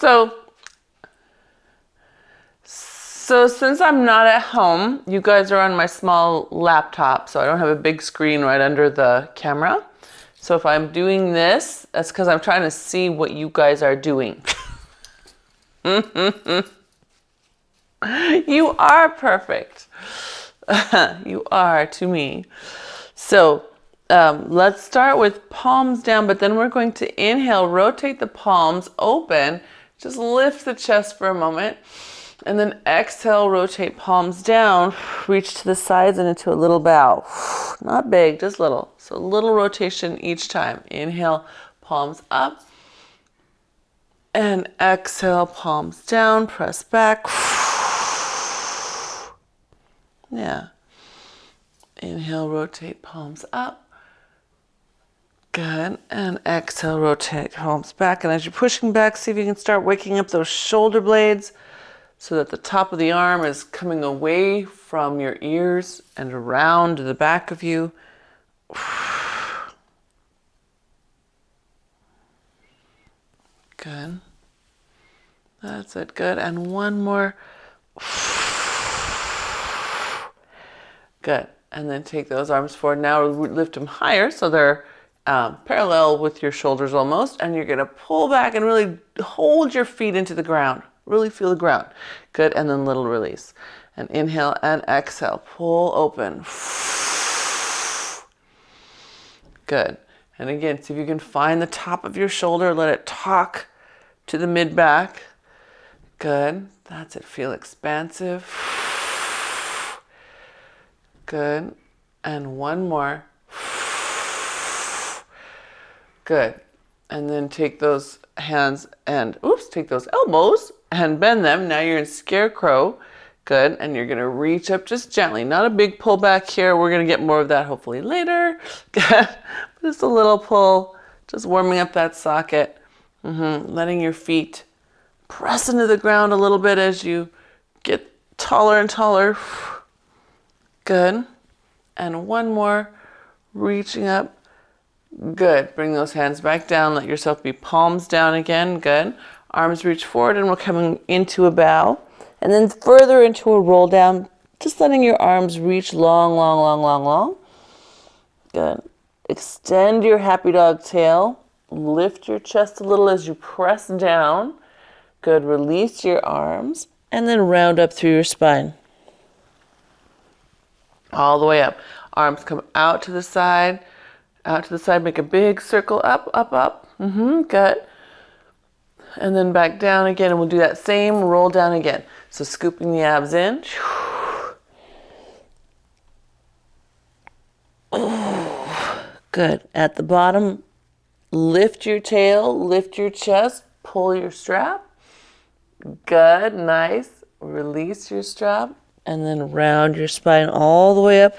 So since I'm not at home, you guys are on my small laptop, so I don't have a big screen right under the camera. So if I'm doing this, that's because I'm trying to see what you guys are doing. You are perfect. You are to me. So let's start with palms down, but then we're going to inhale, rotate the palms open, just lift the chest for a moment, and then exhale, rotate palms down, reach to the sides and into a little bow. Not big, just little. So a little rotation each time. Inhale, palms up, and exhale, palms down, press back. Yeah. Inhale, rotate palms up. Good. And exhale, rotate palms back. And as you're pushing back, see if you can start waking up those shoulder blades so that the top of the arm is coming away from your ears and around to the back of you. Good. That's it. Good. And one more. Good. And then take those arms forward. Now lift them higher so they're parallel with your shoulders almost. And you're going to pull back and really hold your feet into the ground. Really feel the ground. Good. And then little release. And inhale and exhale. Pull open. Good. And again, see if you can find the top of your shoulder. Let it talk to the mid-back. Good. That's it. Feel expansive. Good. And one more. Good. And then take those hands and, take those elbows and bend them. Now you're in scarecrow. Good. And you're going to reach up just gently. Not a big pull back here. We're going to get more of that hopefully later. Good. Just a little pull. Just warming up that socket. Letting your feet press into the ground a little bit as you get taller and taller. Good. And one more. Reaching up. Good. Bring those hands back down. Let yourself be palms down again. Good. Arms reach forward and we're coming into a bow. And then further into a roll down. Just letting your arms reach long, long, long, long, long. Good. Extend your happy dog tail. Lift your chest a little as you press down. Good. Release your arms. And then round up through your spine. All the way up. Arms come out to the side. Out to the side. Make a big circle up, up, up. Good. And then back down again. And we'll do that same roll down again. So scooping the abs in. Good. At the bottom, lift your tail, lift your chest, pull your strap. Good. Nice. Release your strap. And then round your spine all the way up.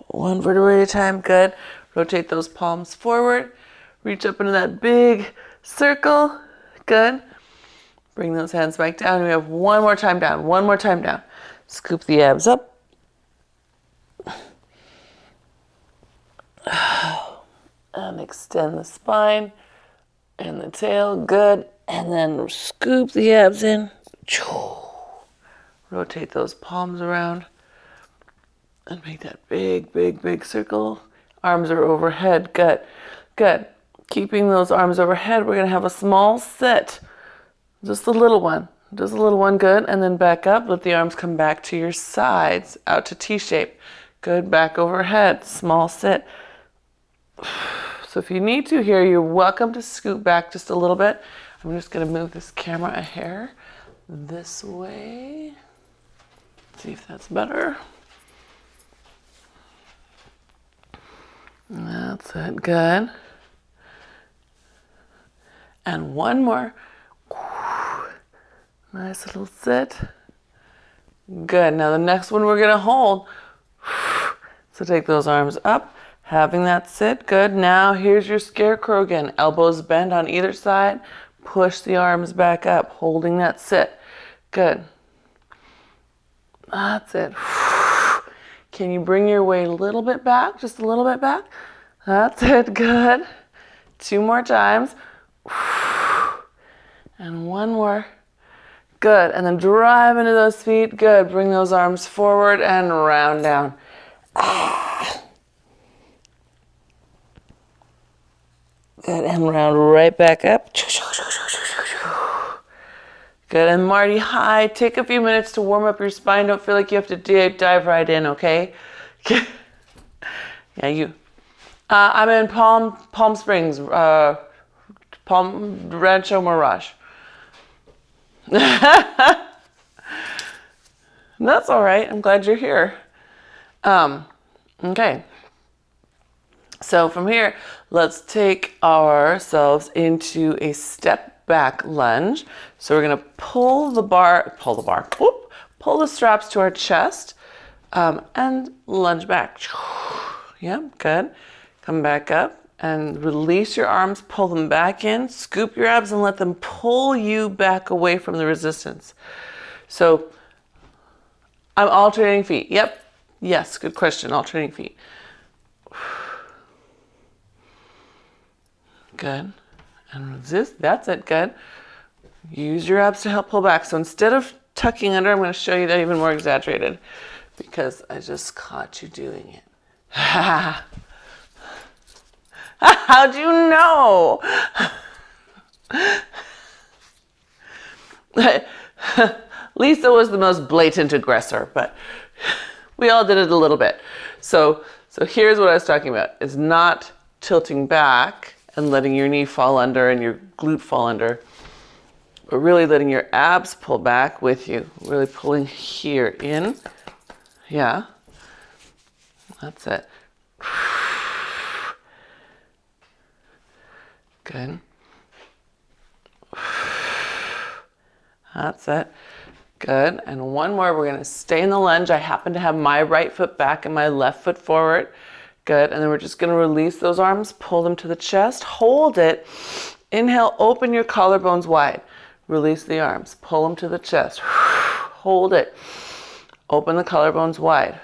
One vertebrae at a time. Good. Rotate those palms forward. Reach up into that big circle. Good. Bring those hands back down. We have one more time down. One more time down. Scoop the abs up. And extend the spine and the tail. Good. And then scoop the abs in. Rotate those palms around. And make that big, big, big circle. Arms are overhead. Good. Good. Keeping those arms overhead, we're going to have a small sit. Just a little one. Just a little one. Good. And then back up. Let the arms come back to your sides. Out to T-shape. Good. Back overhead. Small sit. So if you need to here, you're welcome to scoot back just a little bit. I'm just going to move this camera a hair this way. See if that's better. That's it. Good. And one more. Nice little sit. Good. Now the next one we're going to hold. So take those arms up. Having that sit. Good. Now here's your scarecrow again. Elbows bend on either side. Push the arms back up. Holding that sit. Good. That's it. Can you bring your weight a little bit back? Just a little bit back? That's it. Good. Two more times. And one more. Good. And then drive into those feet. Good. Bring those arms forward and round down. Ah. Good. And round right back up. Good. And Marty, hi. Take a few minutes to warm up your spine. Don't feel like you have to dive right in, okay? Yeah, you. I'm in Palm Springs, Rancho Mirage. That's all right. I'm glad you're here. Okay. So from here, let's take ourselves into a step back lunge. So we're gonna pull the straps to our chest, and lunge back. Yeah, good. Come back up and release your arms, pull them back in, scoop your abs and let them pull you back away from the resistance. So I'm alternating feet. Yep. Yes, good question. Alternating feet. Good. And resist. That's it. Good. Use your abs to help pull back. So instead of tucking under, I'm going to show you that even more exaggerated because I just caught you doing it. How'd you know? Lisa was the most blatant aggressor, but we all did it a little bit. So here's what I was talking about. Is not tilting back and letting your knee fall under and your glute fall under, but really letting your abs pull back with you. Really pulling here in. Yeah. That's it. Good. That's it. Good. And one more. We're going to stay in the lunge. I happen to have my right foot back and my left foot forward. Good. And then we're just going to release those arms, pull them to the chest, hold it. Inhale, open your collarbones wide. Release the arms, pull them to the chest. Hold it. Open the collarbones wide.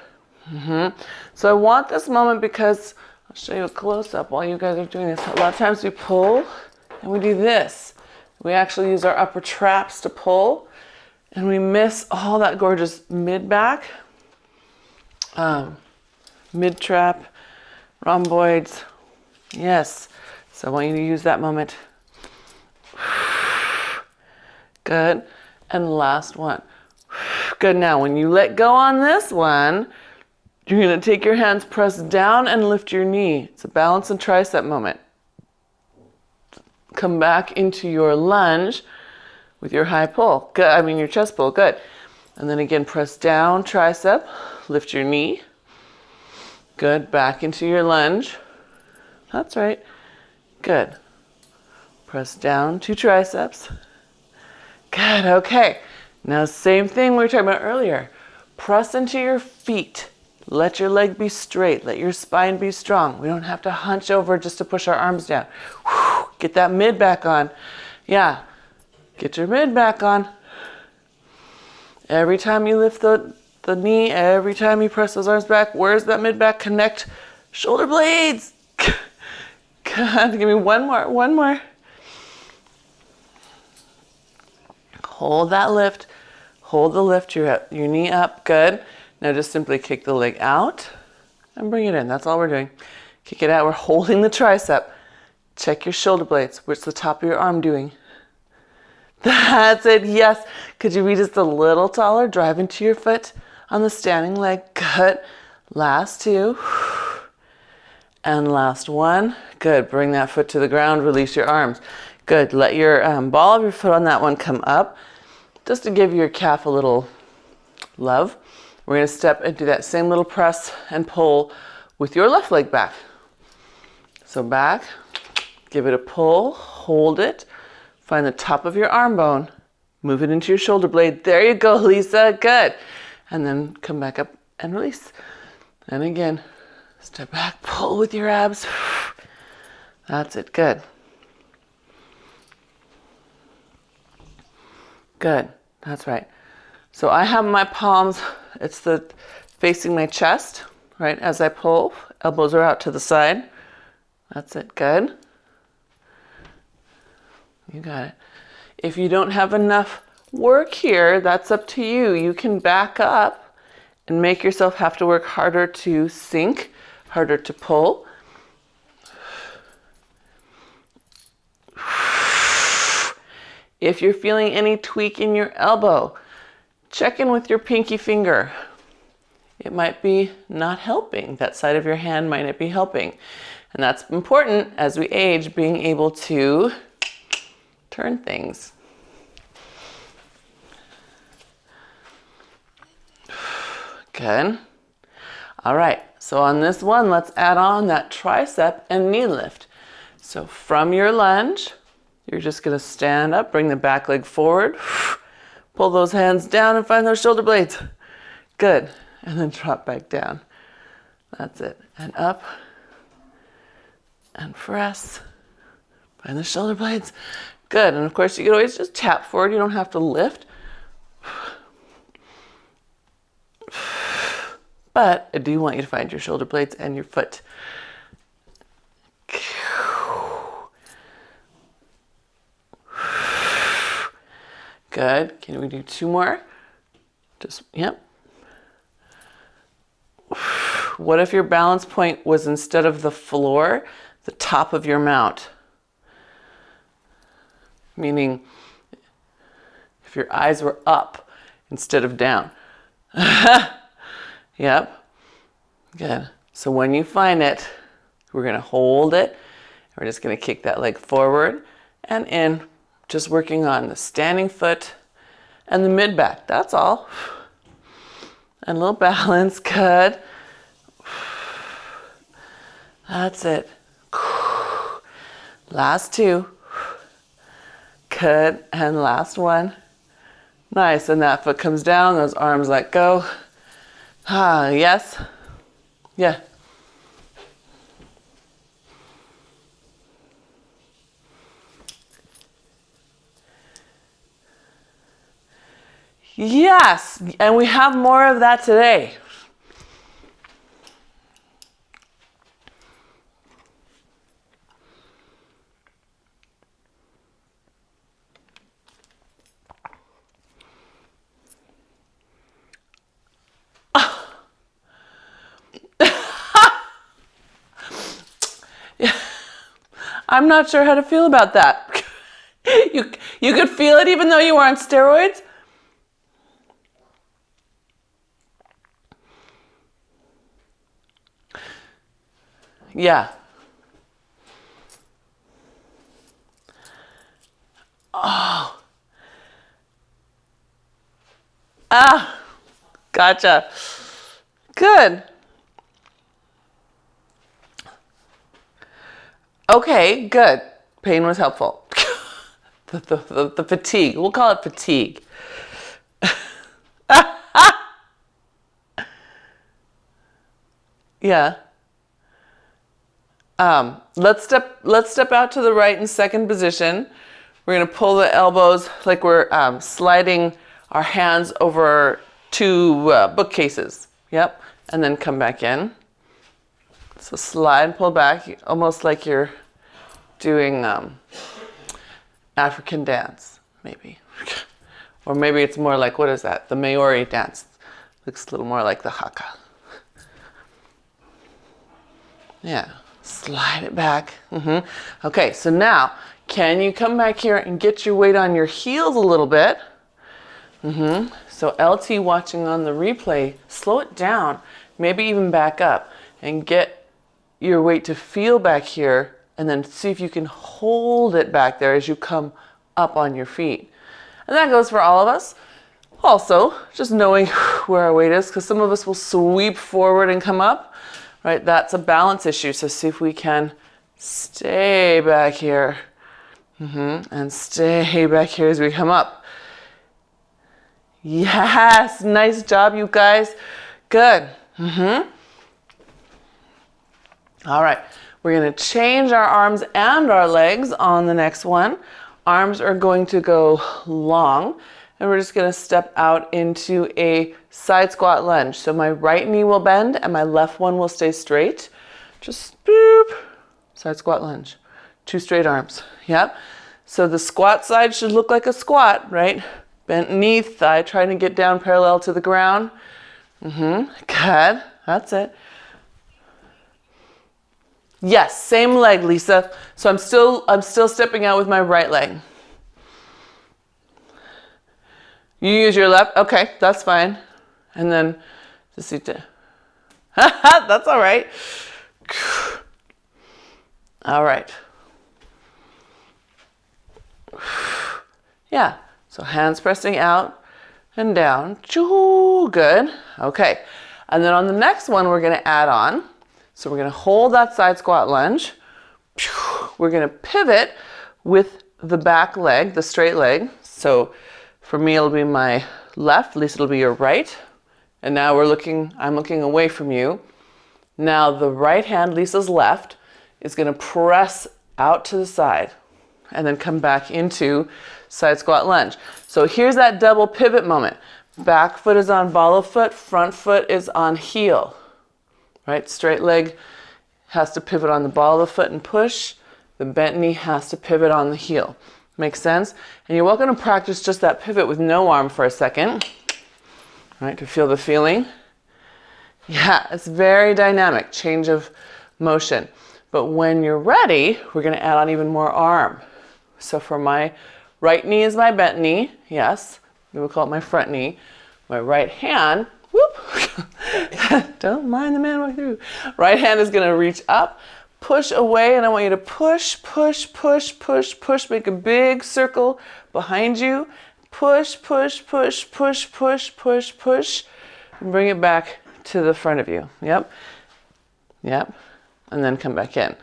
So I want this moment because I'll show you a close-up while you guys are doing this. A lot of times we pull and we do this. We actually use our upper traps to pull and we miss all that gorgeous mid-back, mid-trap, rhomboids. Yes. So I want you to use that moment. Good. And last one. Good. Now, when you let go on this one, you're going to take your hands, press down and lift your knee. It's a balance and tricep moment. Come back into your lunge with your high pull. Good. I mean, your chest pull. Good. And then again, press down, tricep, lift your knee. Good. Back into your lunge. That's right. Good. Press down, 2 triceps. Good. Okay. Now, same thing we were talking about earlier. Press into your feet. Let your leg be straight. Let your spine be strong. We don't have to hunch over just to push our arms down. Whew. Get that mid back on. Yeah. Get your mid back on. Every time you lift the knee, every time you press those arms back, where's that mid back? Connect shoulder blades. God, give me one more. Hold that lift. Hold the lift, your knee up. Good. Now just simply kick the leg out and bring it in. That's all we're doing. Kick it out. We're holding the tricep. Check your shoulder blades. What's the top of your arm doing? That's it. Yes. Could you be just a little taller? Drive into your foot on the standing leg. Good. Last 2. And last 1. Good. Bring that foot to the ground. Release your arms. Good. Let your ball of your foot on that one come up. Just to give your calf a little love. We're going to step into that same little press and pull with your left leg back. So back. Give it a pull. Hold it. Find the top of your arm bone. Move it into your shoulder blade. There you go, Lisa. Good. And then come back up and release. And again, step back, pull with your abs. That's it. Good. Good. That's right. So I have my palms, it's facing my chest, right? As I pull, elbows are out to the side. That's it. Good. You got it. If you don't have enough work here, that's up to you. You can back up and make yourself have to work harder to sink, harder to pull. If you're feeling any tweak in your elbow, check in with your pinky finger. It might be not helping. That side of your hand might not be helping. And that's important as we age, being able to turn things. Good. All right, so on this one, let's add on that tricep and knee lift. So from your lunge, you're just gonna stand up, bring the back leg forward, pull those hands down and find those shoulder blades. Good, and then drop back down. That's it, and up, and press, find the shoulder blades. Good, and of course you can always just tap forward, you don't have to lift. But I do want you to find your shoulder blades and your foot. Good. Can we do 2 more? Just, yep. What if your balance point was, instead of the floor, the top of your mount? Meaning, if your eyes were up instead of down. Yep. Good. So when you find it, we're going to hold it. We're just going to kick that leg forward and in, just working on the standing foot and the mid back. That's all. And a little balance. Good. That's it. Last 2. Good. And last 1. Nice. And that foot comes down. Those arms let go. Ah, yes. Yeah. Yes, and we have more of that today. I'm not sure how to feel about that. You could feel it even though you were on steroids? Yeah. Oh. Ah, gotcha. Good. Okay, good. Pain was helpful. The fatigue. We'll call it fatigue. Yeah. Let's step out to the right in second position. We're gonna pull the elbows like we're sliding our hands over 2 bookcases. Yep. And then come back in. So slide and pull back, almost like you're doing African dance, maybe. Or maybe it's more like, what is that? The Maori dance. Looks a little more like the haka. Yeah, slide it back. Okay, so now, can you come back here and get your weight on your heels a little bit? So LT watching on the replay, slow it down, maybe even back up and get your weight to feel back here, and then see if you can hold it back there as you come up on your feet. And that goes for all of us. Also, just knowing where our weight is, because some of us will sweep forward and come up, right? That's a balance issue. So see if we can stay back here, and stay back here as we come up. Yes, nice job, you guys. Good. All right, we're gonna change our arms and our legs on the next one. Arms are going to go long, and we're just gonna step out into a side squat lunge. So my right knee will bend and my left one will stay straight. Just boop, side squat lunge. 2 straight arms, yep. So the squat side should look like a squat, right? Bent knee, thigh trying to get down parallel to the ground. Good. That's it. Yes, same leg, Lisa. So I'm still stepping out with my right leg. You use your left? Okay, that's fine. And then just see to that's all right. All right. Yeah. So hands pressing out and down. Good. Okay. And then on the next one, we're going to add on. So we're going to hold that side squat lunge. We're going to pivot with the back leg, the straight leg. So for me, it'll be my left. Lisa, it'll be your right. And now I'm looking away from you. Now the right hand, Lisa's left, is going to press out to the side and then come back into side squat lunge. So here's that double pivot moment. Back foot is on ball of foot, front foot is on heel, right? Straight leg has to pivot on the ball of the foot and push. The bent knee has to pivot on the heel. Makes sense? And you're welcome to practice just that pivot with no arm for a second, right? To feel the feeling. Yeah, it's very dynamic, change of motion. But when you're ready, we're going to add on even more arm. So for my right knee is my bent knee. Yes, we will call it my front knee. My right hand, whoop, don't mind the man walking through. Right hand is going to reach up, push away, and I want you to push, push, push, push, push. Make a big circle behind you. Push, push, push, push, push, push, push, and bring it back to the front of you. Yep. Yep. And then come back in.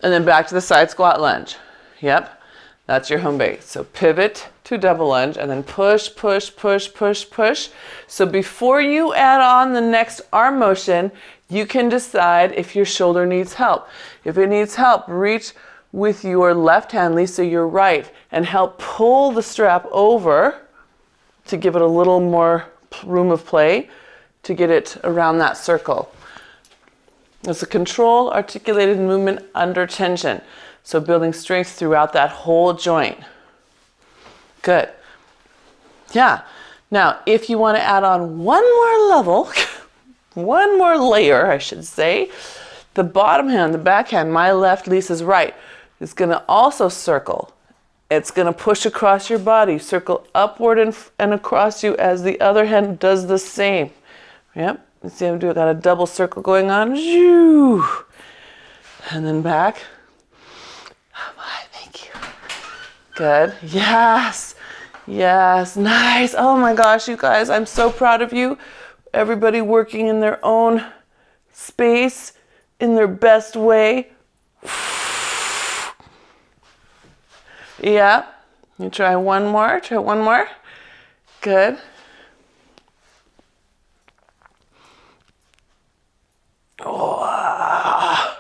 And then back to the side squat lunge. Yep. That's your home base. So pivot to double lunge and then push, push, push, push, push. So before you add on the next arm motion, you can decide if your shoulder needs help. If it needs help, reach with your left hand, Lisa, your right, and help pull the strap over to give it a little more room of play to get it around that circle. It's a controlled, articulated movement under tension. So building strength throughout that whole joint. Good. Yeah. Now, if you want to add on one more level, one more layer, I should say, the bottom hand, the back hand, my left, Lisa's right, is going to also circle. It's going to push across your body, circle upward and across you as the other hand does the same. Yep. You see I'm doing, got a double circle going on. And then back. Thank you. Good. Yes. Yes. Nice. Oh my gosh, you guys, I'm so proud of you. Everybody working in their own space, in their best way. Yeah. You try one more. Try one more. Good. Oh.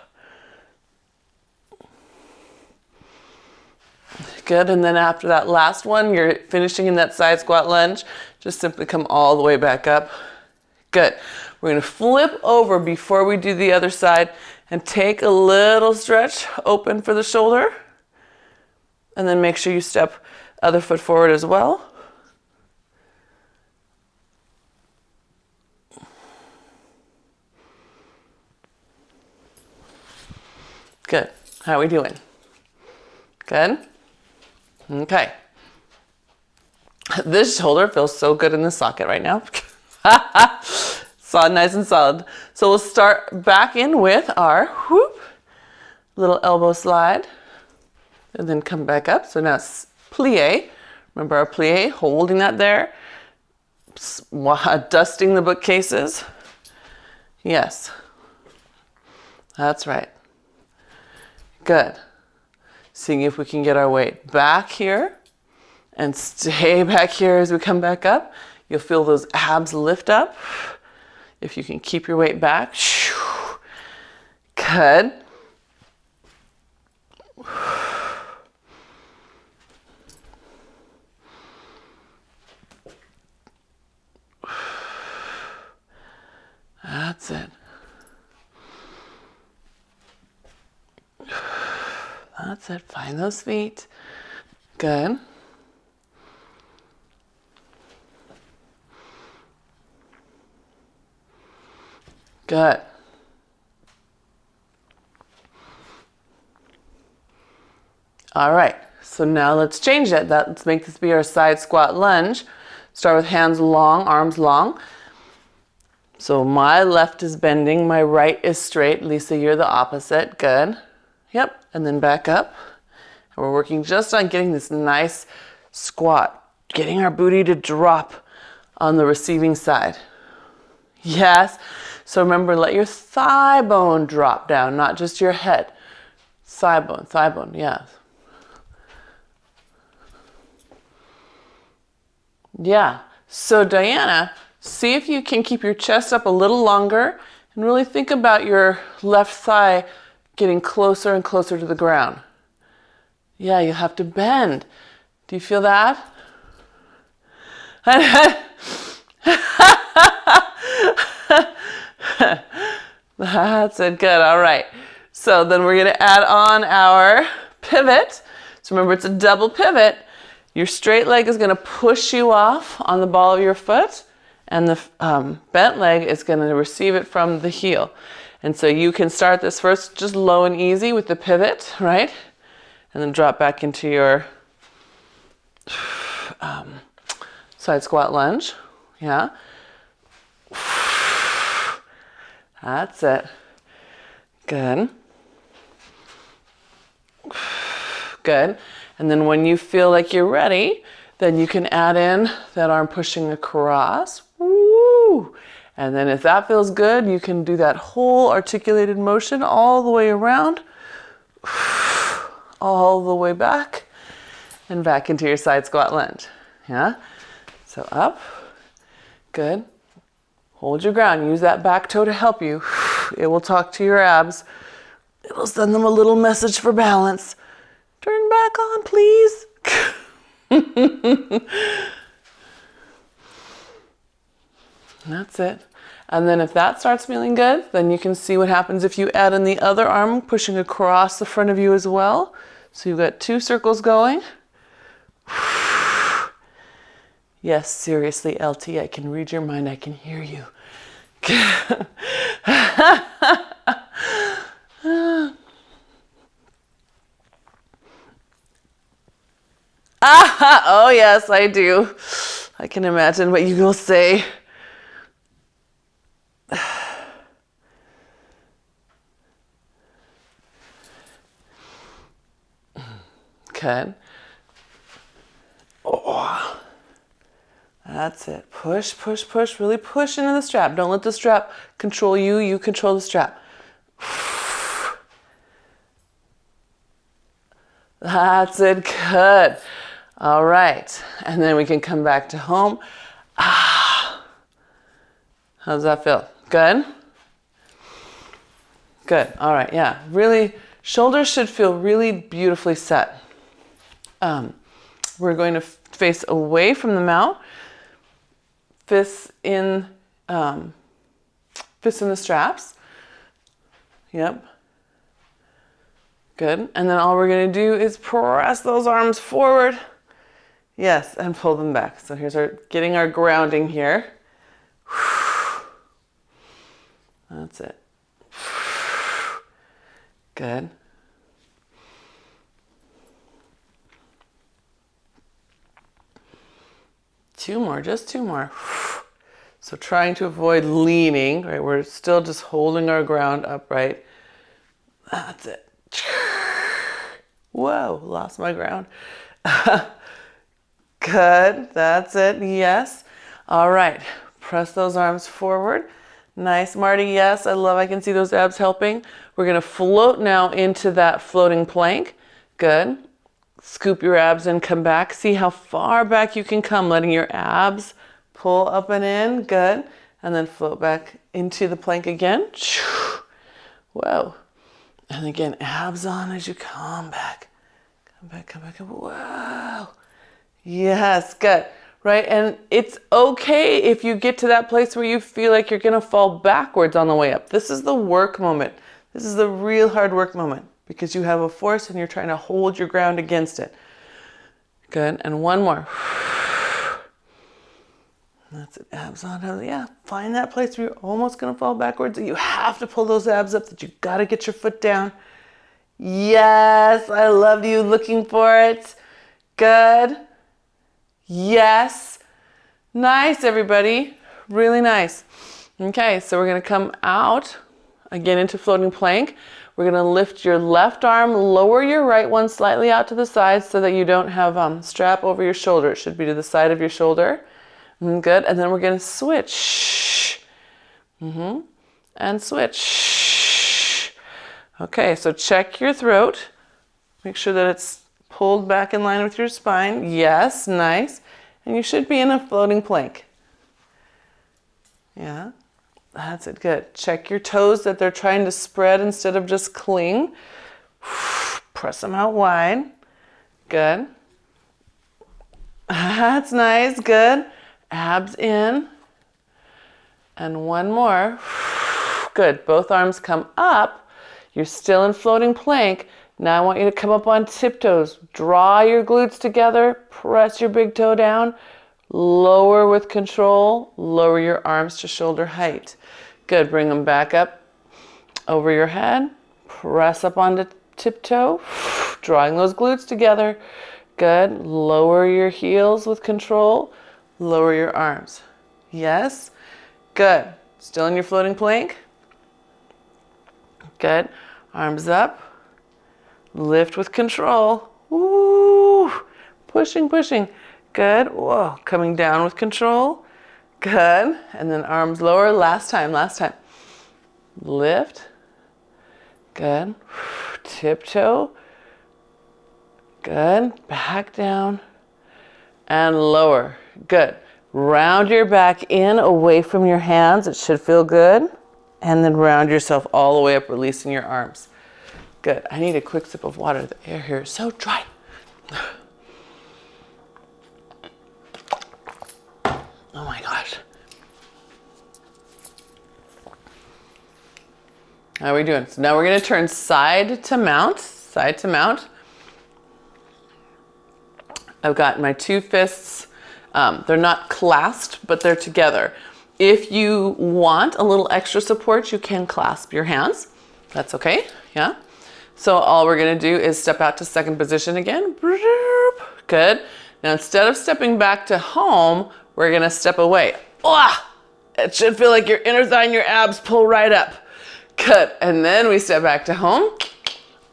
Good. And then after that last one, you're finishing in that side squat lunge. Just simply come all the way back up. Good. We're going to flip over before we do the other side and take a little stretch open for the shoulder. And then make sure you step other foot forward as well. Good. How are we doing? Good? Okay. This shoulder feels so good in the socket right now. Solid, nice and solid. So we'll start back in with our whoop, little elbow slide, and then come back up. So now it's plie. Remember our plie, holding that there, dusting the bookcases. Yes. That's right. Good. Seeing if we can get our weight back here and stay back here as we come back up. You'll feel those abs lift up. If you can keep your weight back. Good. That's it. That's it. Find those feet. Good. Good. All right, so now let's change it. Let's make this be our side squat lunge. Start with hands long, arms long. So my left is bending, my right is straight. Lisa, you're the opposite. Good. Yep, and then back up. And we're working just on getting this nice squat, getting our booty to drop on the receiving side. Yes. So remember, let your thigh bone drop down, not just your head. Thigh bone, yeah. Yeah. So Diana, see if you can keep your chest up a little longer and really think about your left thigh getting closer and closer to the ground. Yeah, you have to bend. Do you feel that? That's it. Good. All right. So then we're going to add on our pivot. So remember, it's a double pivot. Your straight leg is going to push you off on the ball of your foot, and the bent leg is going to receive it from the heel. And so you can start this first just low and easy with the pivot, right? And then drop back into your side squat lunge. Yeah. That's it. Good. Good. And then when you feel like you're ready, then you can add in that arm pushing across. Woo! And then if that feels good, you can do that whole articulated motion all the way around, all the way back, and back into your side squat lunge. Yeah? So up. Good. Hold your ground. Use that back toe to help you. It will talk to your abs. It will send them a little message for balance. Turn back on, please. That's it. And then if that starts feeling good, then you can see what happens if you add in the other arm, pushing across the front of you as well. So you've got 2 circles going. Yes, seriously, LT, I can read your mind. I can hear you. Oh yes, I do. I can imagine what you will say. Good. Oh, that's it. Push, push, push. Really push into the strap. Don't let the strap control you. You control the strap. That's it. Good. All right. And then we can come back to home. How's that feel? Good? Good. All right. Yeah. Really, shoulders should feel really beautifully set. We're going to face away from the mat. Fists in the straps. Yep. Good. And then all we're going to do is press those arms forward. Yes, and pull them back. So here's our getting our grounding here. That's it. Good. Two more, just 2 more. So trying to avoid leaning, right? We're still just holding our ground upright. That's it. Whoa, lost my ground. Good, that's it, yes. All right, press those arms forward. Nice, Marty, yes, I can see those abs helping. We're gonna float now into that floating plank. Good. Scoop your abs in, come back. See how far back you can come, letting your abs pull up and in. Good. And then float back into the plank again. Whoa. And again, abs on as you come back. Come back, come back. Whoa. Yes, good. Right? And it's okay if you get to that place where you feel like you're going to fall backwards on the way up. This is the work moment. This is the real hard work moment. because you have a force and you're trying to hold your ground against it. Good, and one more. That's it, abs on, yeah, find that place where you're almost gonna fall backwards. You have to pull those abs up, that you gotta get your foot down. Yes, I love you looking for it. Good. Yes. Nice, everybody. Really nice. Okay, so we're gonna come out again into floating plank. We're gonna lift your left arm, lower your right one slightly out to the side so that you don't have strap over your shoulder. It should be to the side of your shoulder. Good, and then we're gonna switch. And switch. Okay, so check your throat. Make sure that it's pulled back in line with your spine. Yes, nice. And you should be in a floating plank. Yeah, that's it, good. Check your toes that they're trying to spread instead of just cling. Press them out wide. Good. That's nice, good. Abs in. And one more. Good, both arms come up. You're still in floating plank. Now I want you to come up on tiptoes. Draw your glutes together, press your big toe down, lower with control, lower your arms to shoulder height. Good, bring them back up over your head, press up onto tiptoe, drawing those glutes together. Good, lower your heels with control, lower your arms. Yes, good. Still in your floating plank. Good, arms up. Lift with control. Woo! Pushing, pushing. Good. Whoa. Coming down with control. Good. And then arms lower. Last time, last time. Lift. Good. Tiptoe. Good. Back down. And lower. Good. Round your back in, away from your hands. It should feel good. And then round yourself all the way up, releasing your arms. Good. I need a quick sip of water. The air here is so dry. Oh my gosh. How are we doing? So now we're going to turn side to mount. Side to mount. I've got my two fists. They're not clasped, but they're together. If you want a little extra support, you can clasp your hands. That's okay. Yeah. So all we're gonna do is step out to second position again. Good. Now instead of stepping back to home, we're gonna step away. It should feel like your inner thigh and your abs pull right up. Good. And then we step back to home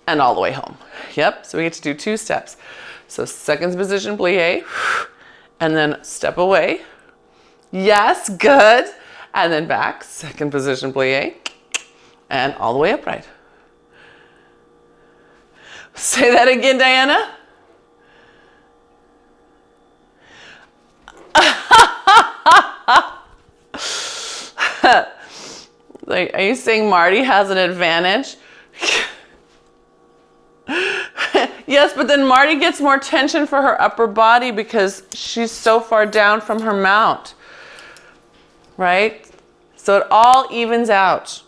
and all the way home. Yep. So we get to do two steps. So second position plie, and then step away. Yes, good. And then back, second position plie, and all the way upright. Say that again, Diana. Like, are you saying Marty has an advantage? Yes, but then Marty gets more tension for her upper body because she's so far down from her mount. Right? So it all evens out.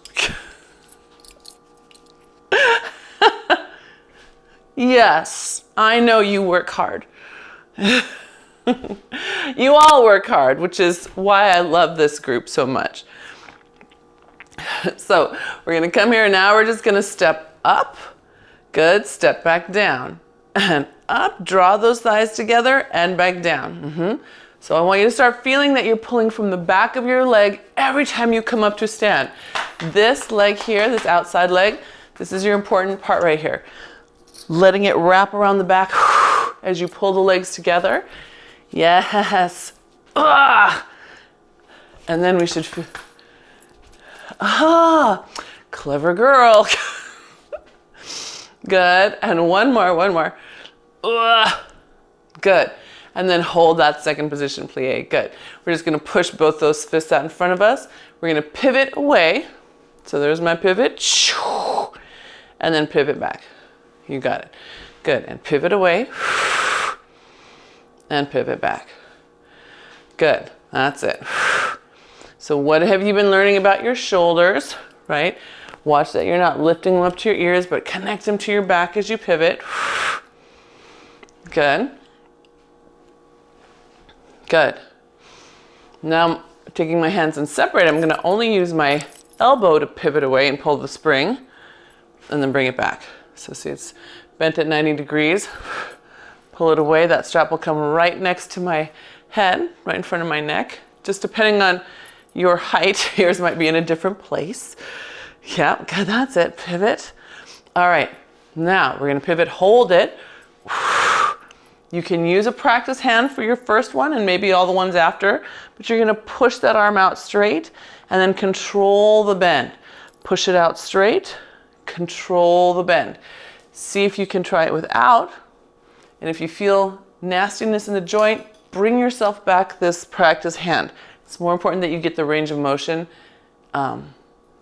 Yes, I know you work hard. You all work hard, which is why I love this group so much. So we're going to come here now. We're just going to step up. Good. Step back down and up. Draw those thighs together and back down. So I want you to start feeling that you're pulling from the back of your leg every time you come up to stand. This leg here, this outside leg, this is your important part right here. Letting it wrap around the back as you pull the legs together. Yes. And then we should feel, clever girl. Good. And one more. Good. And then hold that second position plie. Good. We're just going to push both those fists out in front of us. We're going to pivot away. So there's my pivot. And then pivot back. You got it. Good. And pivot away. And pivot back. Good. That's it. So what have you been learning about your shoulders, right? Watch that you're not lifting them up to your ears, but connect them to your back as you pivot. Good. Good. Now I'm taking my hands and separate. I'm going to only use my elbow to pivot away and pull the spring, and then bring it back. So see, it's bent at 90 degrees. Pull it away. That strap will come right next to my head, right in front of my neck. Just depending on your height, yours might be in a different place. Yeah, good, that's it. Pivot. All right, now we're going to pivot, hold it. You can use a practice hand for your first one and maybe all the ones after, but you're going to push that arm out straight and then control the bend. Push it out straight, control the bend. See if you can try it without. And if you feel nastiness in the joint, bring yourself back this practice hand. It's more important that you get the range of motion.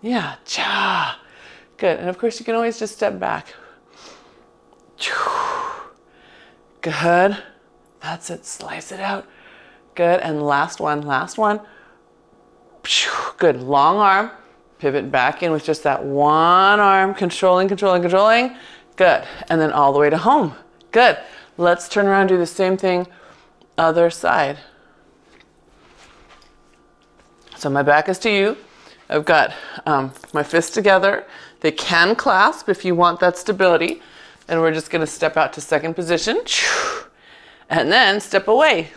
Yeah, cha. Good. And of course, you can always just step back. Good. That's it. Slice it out. Good. And last one, last one. Good. Long arm. Pivot back in with just that one arm. Controlling, controlling, controlling. Good. And then all the way to home. Good. Let's turn around and do the same thing other side. So my back is to you. I've got my fists together. They can clasp if you want that stability. And we're just going to step out to second position. And then step away.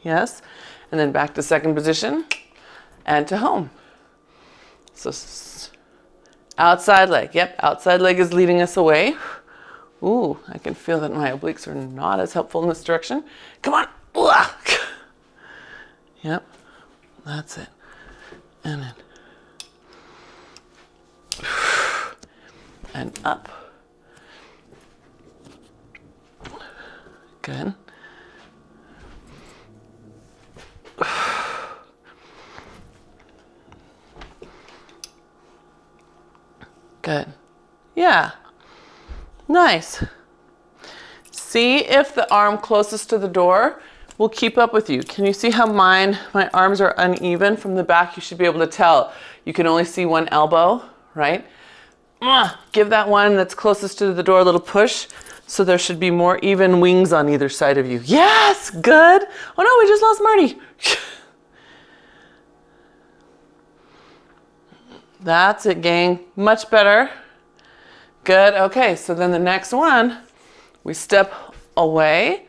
Yes. And then back to second position and to home. So outside leg. Yep, outside leg is leading us away. Ooh, I can feel that my obliques are not as helpful in this direction. Come on. Yep, that's it. And then. And up. Good. Good. Yeah. Nice. See if the arm closest to the door will keep up with you. Can you see how my arms are uneven from the back? You should be able to tell. You can only see one elbow, right? Give that one that's closest to the door a little push, so there should be more even wings on either side of you. Yes, good. Oh no, we just lost Marty. That's it, gang. Much better. Good. Okay, so then the next one, we step away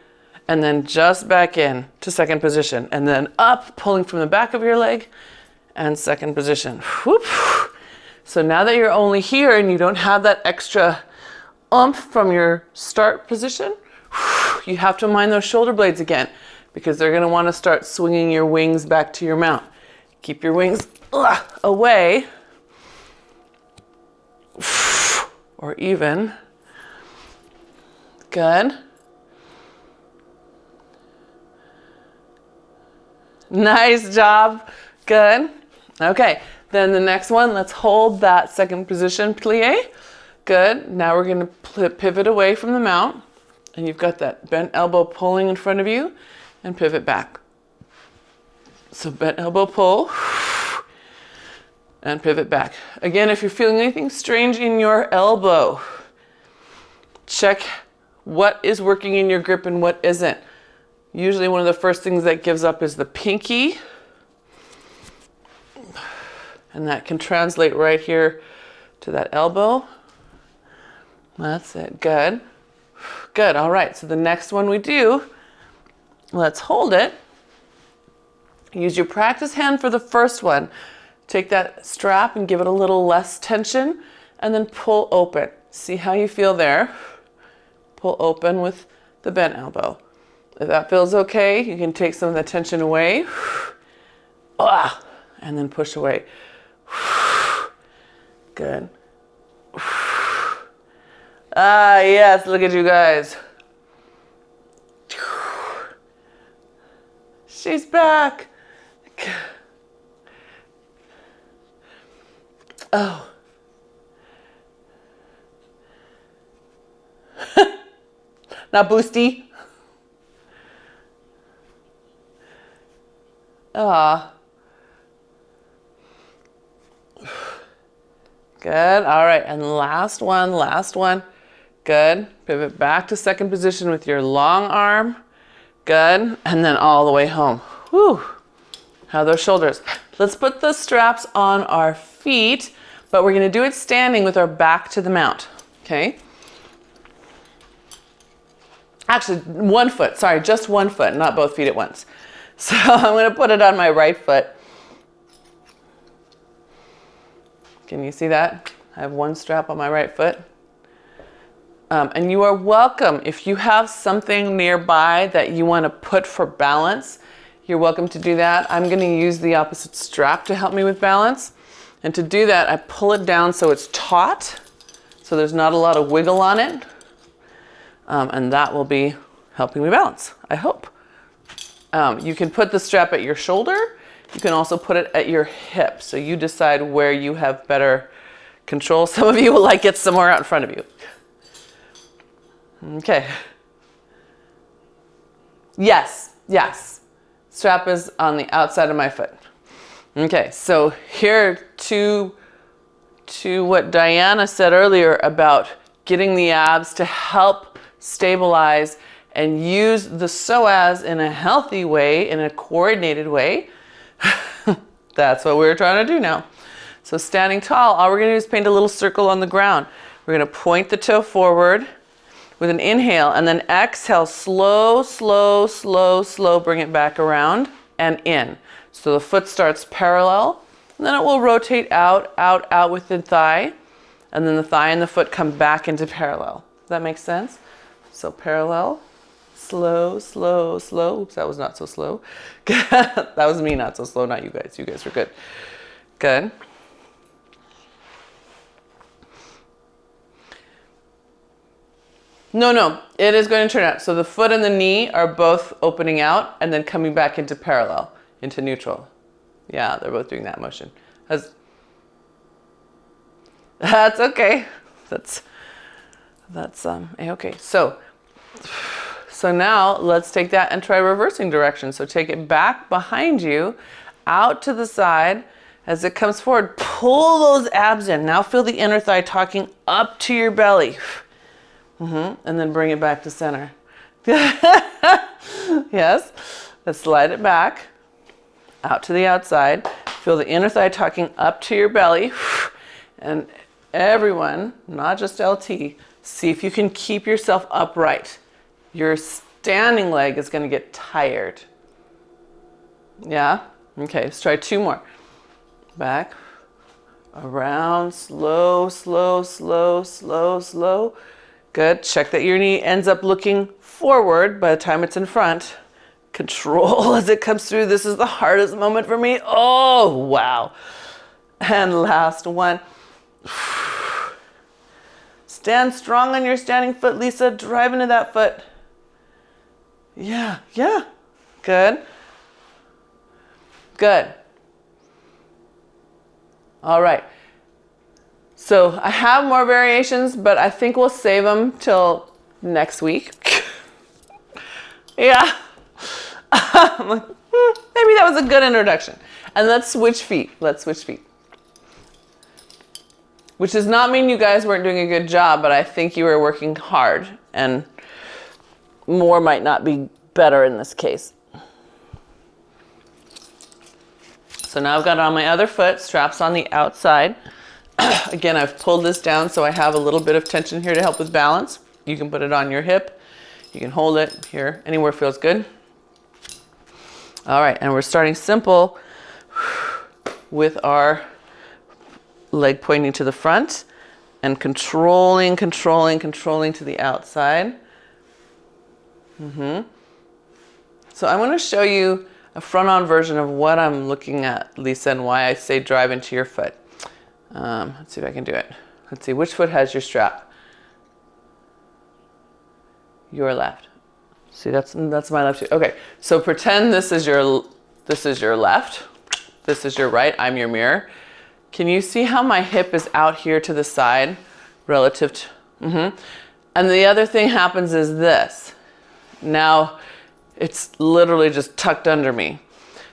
and then just back in to second position, and then up, pulling from the back of your leg, and second position. Whoop. So now that you're only here and you don't have that extra oomph from your start position, you have to mind those shoulder blades again, because they're going to want to start swinging your wings back to your mount. Keep your wings away, or even. Good. Nice job. Good. Okay, then the next one, let's hold that second position plie. Good. Now we're going to pivot away from the mount, and you've got that bent elbow pulling in front of you, and pivot back. So bent elbow pull, and pivot back. Again, if you're feeling anything strange in your elbow, check what is working in your grip and what isn't. Usually one of the first things that gives up is the pinky. And that can translate right here to that elbow. That's it. Good. Good. All right. So the next one we do, let's hold it. Use your practice hand for the first one. Take that strap and give it a little less tension, and then pull open. See how you feel there. Pull open with the bent elbow. If that feels okay, you can take some of the tension away. And then push away. Good. Yes, look at you guys. She's back. Oh. Not boosty. Good. All right. And last one, last one. Good. Pivot back to second position with your long arm. Good. And then all the way home. Whew. How are those shoulders? Let's put the straps on our feet, but we're going to do it standing with our back to the mount. Okay. Actually, 1 foot. Sorry, just 1 foot, not both feet at once. So I'm going to put it on my right foot. Can you see that? I have one strap on my right foot. And you are welcome, if you have something nearby that you want to put for balance, you're welcome to do that. I'm going to use the opposite strap to help me with balance. And to do that, I pull it down so it's taut, so there's not a lot of wiggle on it. And that will be helping me balance, I hope. You can put the strap at your shoulder. You can also put it at your hip. So you decide where you have better control. Some of you will like it somewhere out in front of you. Okay. Yes, yes. Strap is on the outside of my foot. Okay, so here to what Diana said earlier about getting the abs to help stabilize and use the psoas in a healthy way, in a coordinated way. That's what we're trying to do now. So standing tall, all we're going to do is paint a little circle on the ground. We're going to point the toe forward with an inhale, and then exhale, slow, slow, slow, slow, bring it back around and in. So the foot starts parallel, and then it will rotate out, out, out with the thigh, and then the thigh and the foot come back into parallel. Does that make sense? So parallel, slow, slow, slow. Oops, that was not so slow. That was me not so slow, not you guys. You guys were good. Good. No, it is going to turn out. So the foot and the knee are both opening out and then coming back into parallel, into neutral. Yeah, they're both doing that motion. That's okay. That's okay. So now let's take that and try reversing direction. So take it back behind you, out to the side. As it comes forward, pull those abs in. Now feel the inner thigh talking up to your belly. And then bring it back to center. Yes. Let's slide it back out to the outside. Feel the inner thigh talking up to your belly. And everyone, not just LT, see if you can keep yourself upright. Your standing leg is going to get tired. Yeah? Okay, let's try 2 more. Back, around, slow, slow, slow, slow, slow. Good. Check that your knee ends up looking forward by the time it's in front. Control as it comes through. This is the hardest moment for me. Oh, wow. And last one. Stand strong on your standing foot, Lisa. Drive into that foot. Yeah. Good. Good. All right. So I have more variations, but I think we'll save them till next week. Yeah. Maybe that was a good introduction. And let's switch feet. Which does not mean you guys weren't doing a good job, but I think you were working hard, and more might not be better in this case. So now I've got it on my other foot, straps on the outside. Again, I've pulled this down so I have a little bit of tension here to help with balance. You can put it on your hip. You can hold it here, anywhere feels good. All right, and we're starting simple with our leg pointing to the front and controlling to the outside. So I want to show you a front-on version of what I'm looking at, Lisa, and why I say drive into your foot. Let's see if I can do it. Let's see, which foot has your strap? Your left. See, that's my left foot. Okay, so pretend this is your left. This is your right. I'm your mirror. Can you see how my hip is out here to the side relative to, And the other thing happens is this. Now it's literally just tucked under me.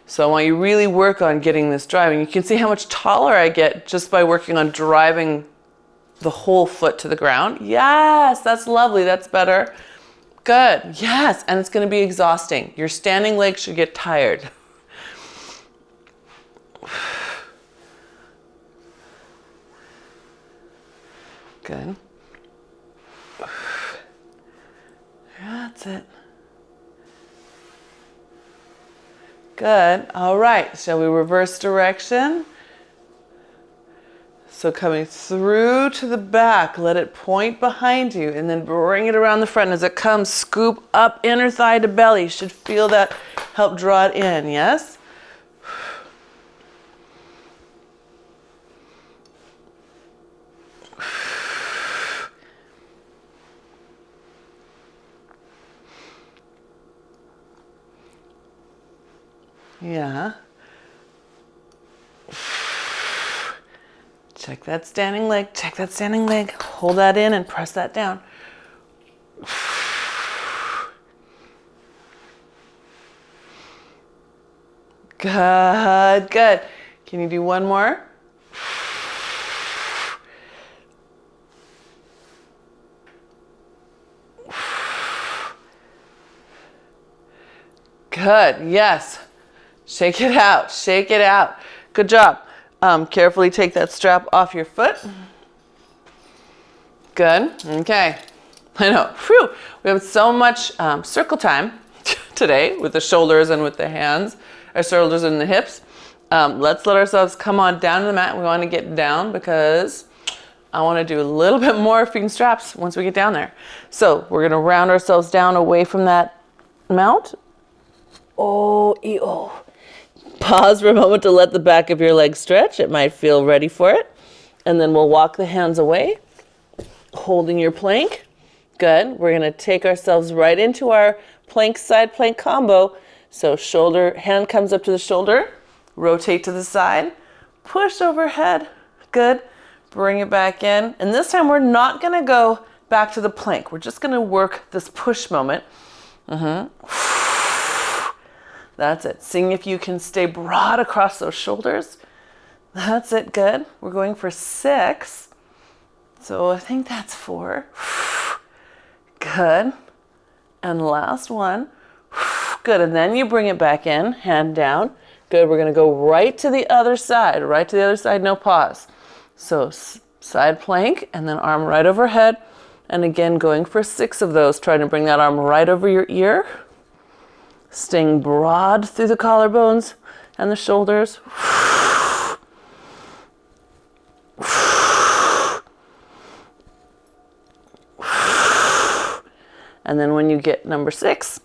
So I want you to really work on getting this driving. You can see how much taller I get just by working on driving the whole foot to the ground. Yes, that's lovely. That's better. Good. Yes, and it's going to be exhausting. Your standing leg should get tired. Good. That's it. Good. All right. Shall we reverse direction? So coming through to the back, let it point behind you and then bring it around the front. And as it comes, scoop up inner thigh to belly. You should feel that help draw it in, yes? Yeah. Check that standing leg, check that standing leg. Hold that in and press that down. Good, good. Can you do one more? Good, yes. Shake it out, shake it out. Good job. Carefully take that strap off your foot. Good, okay. I know, phew. We have so much circle time today with the shoulders and with the hands, our shoulders and the hips. Let's let ourselves come on down to the mat. We want to get down because I want to do a little bit more feet and straps once we get down there. So we're going to round ourselves down away from that mount. Oh, oh. Pause for a moment to let the back of your leg stretch. It might feel ready for it. And then we'll walk the hands away, holding your plank. Good. We're going to take ourselves right into our plank side plank combo. So shoulder, hand comes up to the shoulder, rotate to the side, push overhead. Good. Bring it back in. And this time we're not going to go back to the plank. We're just going to work this push moment. That's it. Seeing if you can stay broad across those shoulders. That's it. Good. We're going for 6. So I think that's 4. Good. And last one. Good. And then you bring it back in, hand down. Good. We're going to go right to the other side. Right to the other side. No pause. So side plank and then arm right overhead. And again, going for 6 of those. Trying to bring that arm right over your ear. Staying broad through the collarbones and the shoulders. And then when you get number 6,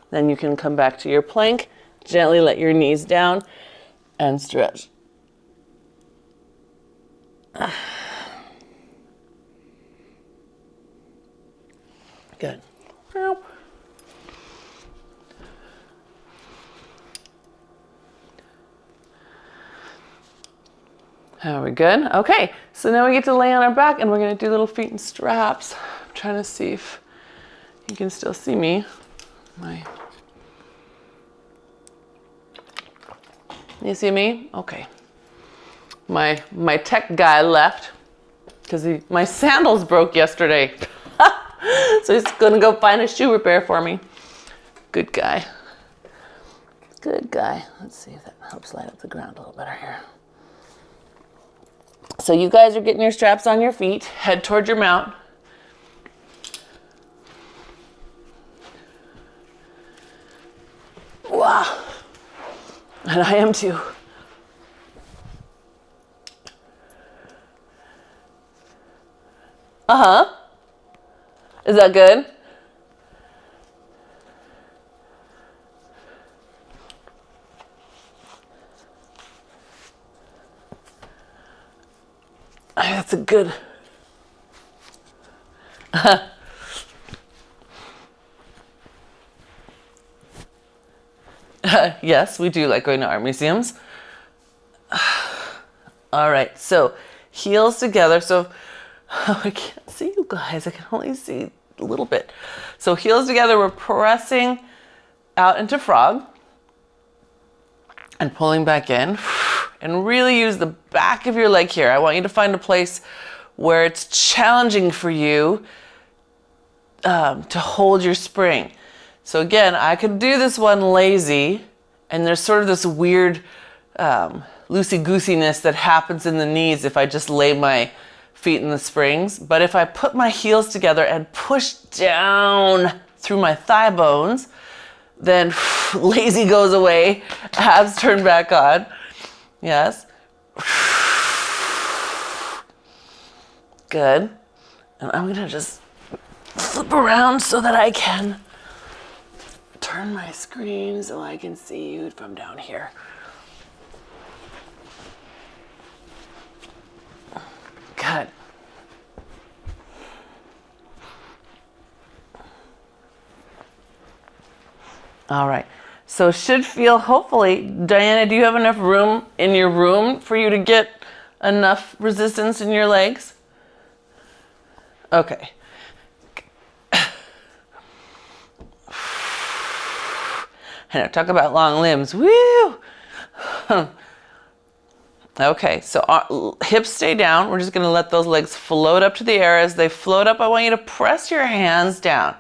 then you can come back to your plank. Gently let your knees down and stretch. Good. Are we good? Okay, so now we get to lay on our back and we're going to do little feet and straps. I'm trying to see if you can still see me. You see me? Okay. My tech guy left because my sandals broke yesterday. So he's going to go find a shoe repair for me. Good guy. Good guy. Let's see if that helps light up the ground a little better here. So you guys are getting your straps on your feet. Head toward your mount. Wow. And I am too. Uh-huh. Is that good? That's a good. Yes, we do like going to art museums. All right, so heels together. So I can't see you guys. I can only see a little bit. So heels together, we're pressing out into frog. and pulling back in. And really use the back of your leg here. I want you to find a place where it's challenging for you to hold your spring. So again, I could do this one lazy, and there's sort of this weird loosey-goosiness that happens in the knees if I just lay my feet in the springs. But if I put my heels together and push down through my thigh bones, then lazy goes away, abs turn back on. Yes. Good. And I'm gonna just flip around so that I can turn my screen so I can see you from down here. Good. All right. So should feel, hopefully, Diana, do you have enough room in your room for you to get enough resistance in your legs? Okay. I know, talk about long limbs. Woo! Okay, so hips stay down. We're just gonna let those legs float up to the air. As they float up, I want you to press your hands down.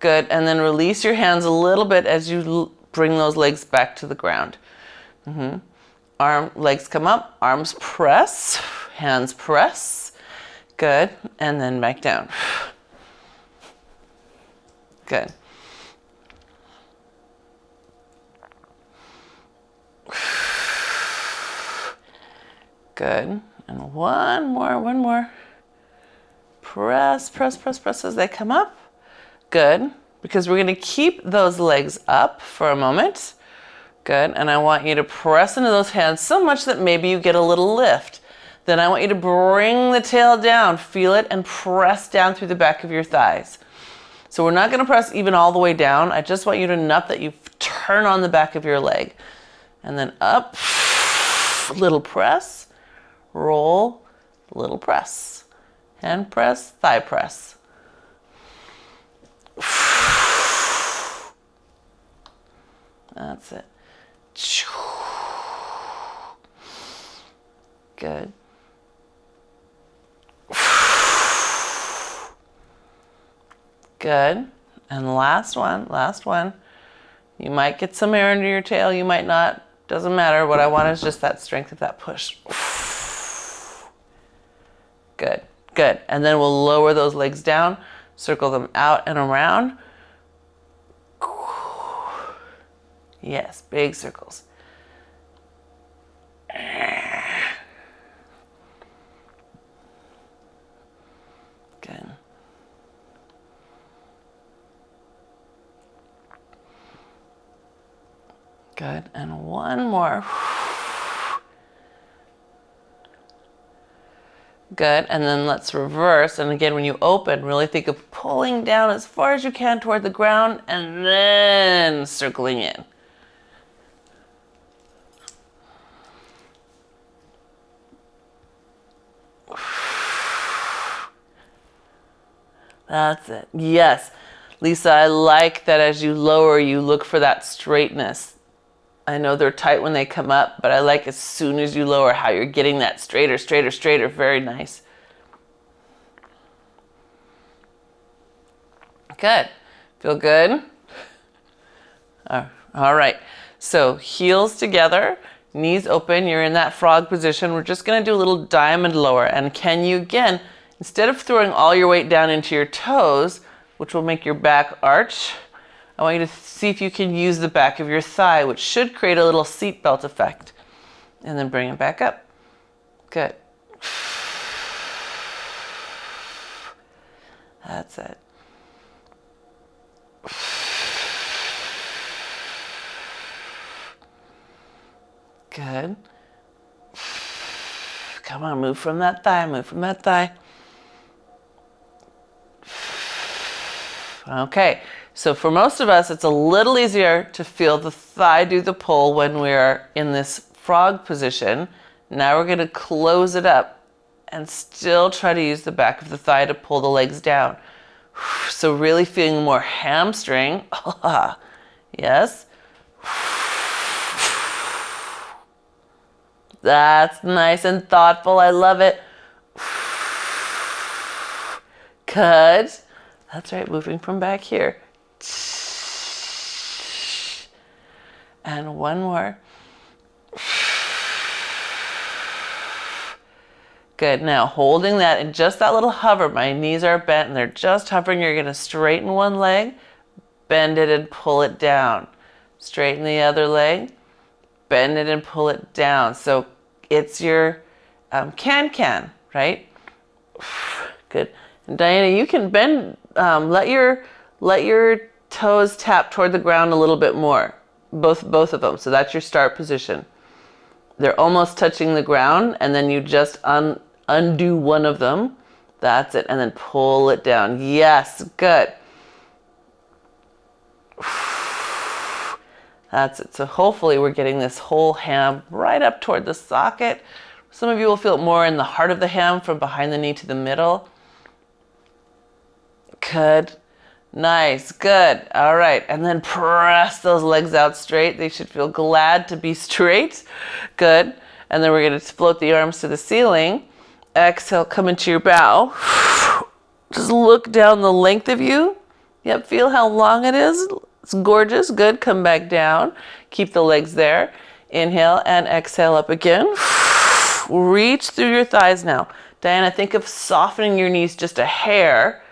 Good, and then release your hands a little bit as you bring those legs back to the ground. Legs come up, arms press, hands press. Good, and then back down. Good. Good, and one more. Press, press, press, press as they come up. Good, because we're gonna keep those legs up for a moment. Good, and I want you to press into those hands so much that maybe you get a little lift. Then I want you to bring the tail down, feel it, and press down through the back of your thighs. So we're not gonna press even all the way down. I just want you to nut that you turn on the back of your leg. And then up, little press, roll, little press, hand press, thigh press. That's it. Good. Good. And last one. You might get some air under your tail, you might not. Doesn't matter. What I want is just that strength of that push. Good. Good. And then we'll lower those legs down, circle them out and around. Yes, big circles. Good. Good, and one more. Good, and then let's reverse. And again, when you open, really think of pulling down as far as you can toward the ground and then circling in. That's it. Yes. Lisa, I like that as you lower, you look for that straightness. I know they're tight when they come up, but I like as soon as you lower how you're getting that straighter, straighter, straighter. Very nice. Good. Feel good? All right. So heels together, knees open. You're in that frog position. We're just going to do a little diamond lower. And can you, again, instead of throwing all your weight down into your toes, which will make your back arch, I want you to see if you can use the back of your thigh, which should create a little seatbelt effect. And then bring it back up. Good. That's it. Good. Come on, move from that thigh, move from that thigh. Okay, so for most of us, it's a little easier to feel the thigh do the pull when we're in this frog position. Now we're gonna close it up and still try to use the back of the thigh to pull the legs down. So really feeling more hamstring. Yes. That's nice and thoughtful. I love it. Good. That's right, moving from back here. And one more. Good. Now holding that and just that little hover. My knees are bent and they're just hovering. You're going to straighten one leg, bend it and pull it down. Straighten the other leg, bend it and pull it down. So it's your can, right? Good. And Diana, you can bend, let your toes tap toward the ground a little bit more. Both of them. So that's your start position. They're almost touching the ground, and then you just undo one of them. That's it. And then pull it down. Yes, good. That's it. So hopefully we're getting this whole ham right up toward the socket. Some of you will feel it more in the heart of the ham from behind the knee to the middle. Good. Nice. Good. All right. And then press those legs out straight. They should feel glad to be straight. Good. And then we're going to float the arms to the ceiling. Exhale, come into your bow. Just look down the length of you. Yep. Feel how long it is. It's gorgeous. Good. Come back down. Keep the legs there. Inhale and exhale up again. Reach through your thighs now. Diana, think of softening your knees just a hair.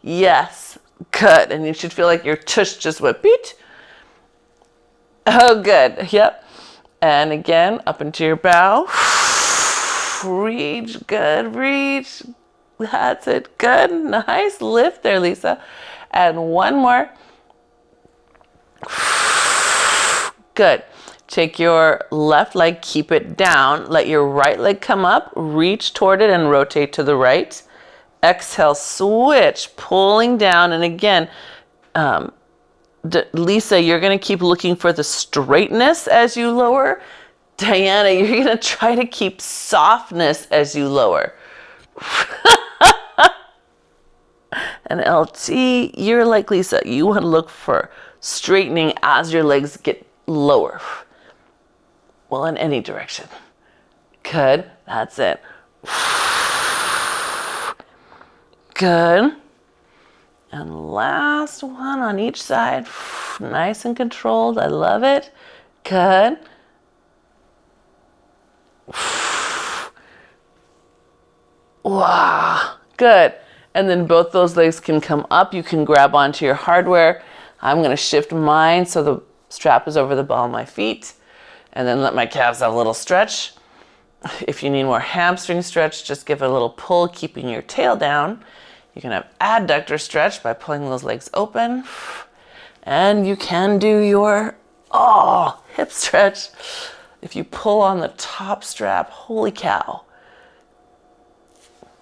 Yes. Good. And you should feel like your tush just went beat. Oh, good. Yep. And again, up into your bow. Reach. Good. Reach. That's it. Good. Nice. Lift there, Lisa. And one more. Good. Take your left leg, keep it down. Let your right leg come up. Reach toward it and rotate to the right. Exhale, switch, pulling down. And again, Lisa, you're going to keep looking for the straightness as you lower. Diana, you're going to try to keep softness as you lower. And LT, you're like Lisa. You want to look for straightening as your legs get lower. Well, in any direction. Good. That's it. Good. And last one on each side. Nice and controlled. I love it. Good. Wow. Good. And then both those legs can come up. You can grab onto your hardware. I'm going to shift mine so the strap is over the ball of my feet. And then let my calves have a little stretch. If you need more hamstring stretch, just give it a little pull, keeping your tail down. You can have adductor stretch by pulling those legs open. And you can do your hip stretch. If you pull on the top strap, holy cow.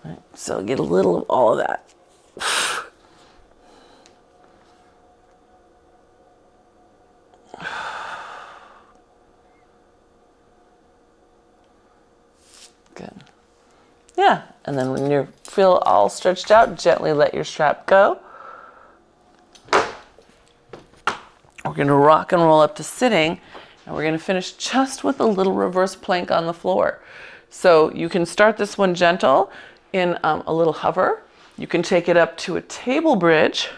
Right, so get a little of all of that. Good. Yeah, and then when you feel all stretched out, gently let your strap go. We're going to rock and roll up to sitting, and we're going to finish just with a little reverse plank on the floor. So you can start this one gentle in a little hover. You can take it up to a table bridge,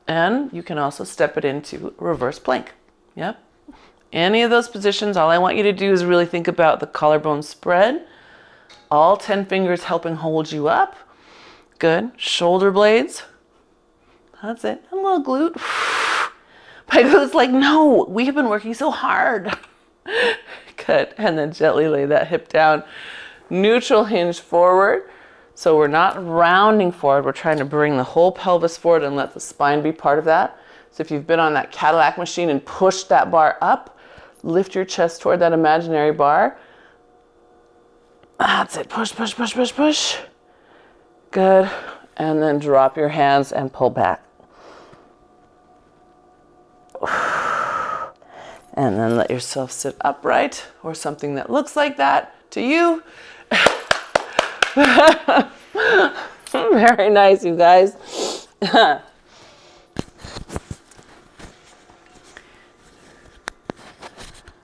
and you can also step it into reverse plank. Yep. Any of those positions, all I want you to do is really think about the collarbone spread. All 10 fingers helping hold you up. Good. Shoulder blades. That's it. And a little glute. My glutes like, no, we have been working so hard. Good. And then gently lay that hip down. Neutral hinge forward. So we're not rounding forward. We're trying to bring the whole pelvis forward and let the spine be part of that. So if you've been on that Cadillac machine and pushed that bar up, lift your chest toward that imaginary bar. That's it. Push, push, push, push, push. Good. And then drop your hands and pull back. And then let yourself sit upright or something that looks like that to you. Very nice, you guys.